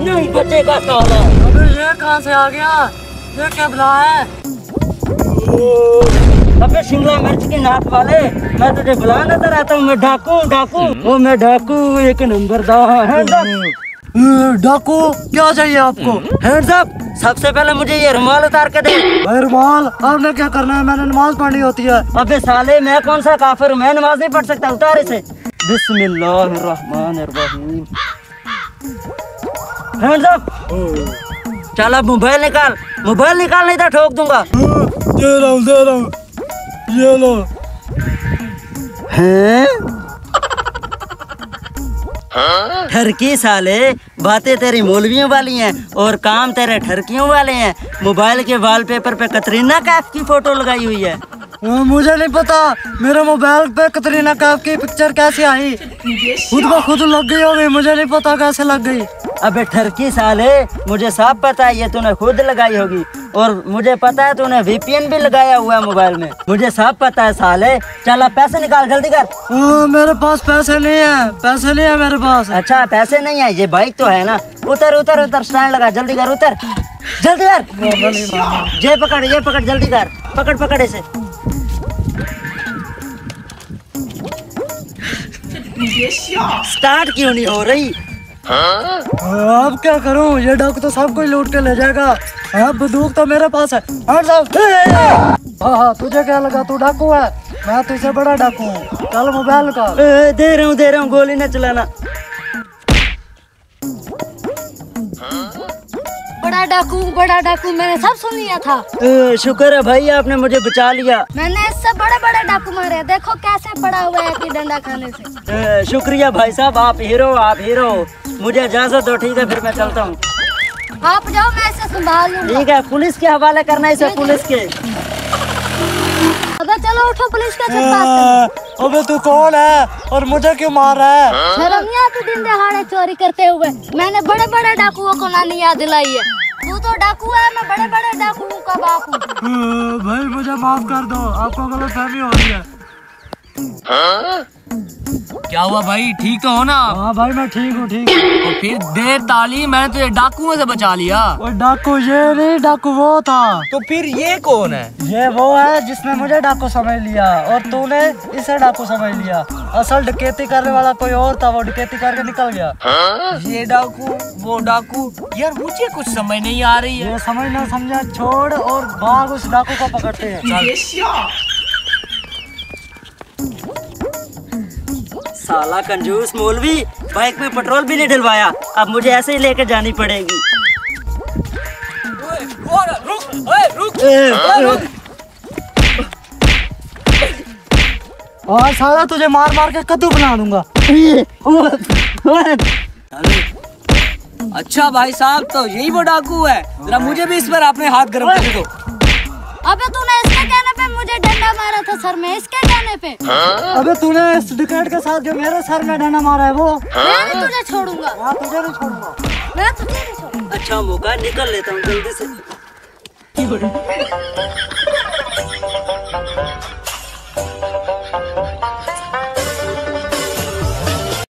नहीं बचेगा साला। अबे ये कहाँ से आ गया? ये क्या बला है? अबे शिमला मिर्च की नाक वाले, मैं तुझे बुला नजर आता हूँ। मैं डाकू डाकू, वो मैं डाकू एक नंबर दा। डाकू क्या चाहिए आपको? Hands up. सबसे पहले मुझे ये रुमाल उतार के दे। रुमाल आपने क्या करना है? मैंने नमाज पढ़नी होती है। अबे साले मैं कौन सा काफिर हूँ, मैं नमाज नहीं पढ़ सकता। उतार इसे। बिस्मिल्लाहिर्रहमानिर्रहीम। Hands up. चल अब मोबाइल निकाल, मोबाइल निकाल नहीं तो ठोक दूंगा। दे रहा हूँ ये लो। हैं? ठरकी साले, बातें तेरी मौलवियों वाली हैं और काम तेरे ठरकियों वाले हैं। मोबाइल के वॉलपेपर पे कतरीना कैफ की फोटो लगाई हुई है। मुझे नहीं पता, मेरे मोबाइल पे कतरीना कैफ की पिक्चर कैसे आई? खुद ब खुद लग गई होगी, मुझे नहीं पता कैसे लग गई। अबे ठरकी साले, मुझे सब पता है ये तूने खुद लगाई होगी, और मुझे पता है तूने VPN भी लगाया हुआ है मोबाइल में। मुझे सब पता है साले। चल अब पैसे निकाल, जल्दी कर। मेरे पास पैसे नहीं है, पैसे नहीं है मेरे पास। अच्छा पैसे नहीं है, ये बाइक तो है ना। उतर उतर उतर, स्टैंड लगा, जल्दी कर, उतर जल्दी कर। ये पकड़ जल्दी कर, पकड़ पकड़ इसे। स्टार्ट क्यों नहीं हो रही? अब क्या करूं? ये डाकू तो सब कोई लूट के ले जाएगा। बंदूक तो मेरे पास है। हाँ, तुझे क्या लगा तू डाकू है? मैं तुझसे बड़ा डाकू हूँ। चल मोबाइल निकाल। दे रहा हूँ, गोली न चलाना। बड़ा डाकू मैंने सब सुन लिया था। शुक्र है भाई आपने मुझे बचा लिया। मैंने इससे बड़े डाकू मारे, देखो कैसे पड़ा हुआ है कि डंडा खाने से। शुक्रिया भाई साहब, आप हीरो। मुझे इजाजत दो, ठीक है फिर मैं चलता हूँ। आप जाओ, मैं इसे संभाल लूंगा। ठीक है, पुलिस के हवाले करना है इसे, पुलिस के। अबे चलो उठो, पुलिस के साथ। अबे तू कौन है और मुझे क्यों मार रहा है? शर्म नहीं आती दिन दहाड़े चोरी करते हुए? मैंने बड़े डाकुओं को नानी याद दिलाई है। तू तो डाकू है, मैं बड़े डाकुओं का बाप हूँ। भाई मुझे माफ कर दो, आपको गलतफहमी हो रही है। क्या हुआ भाई, ठीक तो हो ना? हाँ भाई मैं ठीक हूँ, ठीक। तो फिर देर ताली, मैंने तुझे डाकुओं से बचा लिया। वो डाकू ये नहीं, डाकू वो था। तो फिर ये कौन है? ये वो है जिसने मुझे डाकू समझ लिया और तूने इसे डाकू समझ लिया। असल डकैती करने वाला कोई और था, वो डकैती करके निकल गया। ये डाकू वो डाकू, यार मुझे कुछ समझ नहीं आ रही है। ये समझ ना समझा छोड़ और भाग, उस डाकू को पकड़ते हैं। साला कंजूस मौलवी, बाइक में पेट्रोल भी नहीं डलवाया, अब मुझे ऐसे ही लेकर जानी पड़ेगी। रुक। और साला तुझे मार मार के कद्दू बना दूंगा। अच्छा भाई साहब, तो यही वो डाकू है? जरा मुझे भी इस पर अपने हाथ गर्म कर दो। अबे तूने इसके कहने पे मुझे डंडा मारा था सर में, इसके कहने पे। अबे तूने इस डकैत के साथ जो मेरे सर में डंडा मारा है वो। मैं नहीं तुझे छोड़ूंगा। मैं तुझे नहीं छोड़ूंगा। मैं तुझे नहीं छोड़ूंगा। अच्छा मौका, निकल लेता हूँ जल्दी से।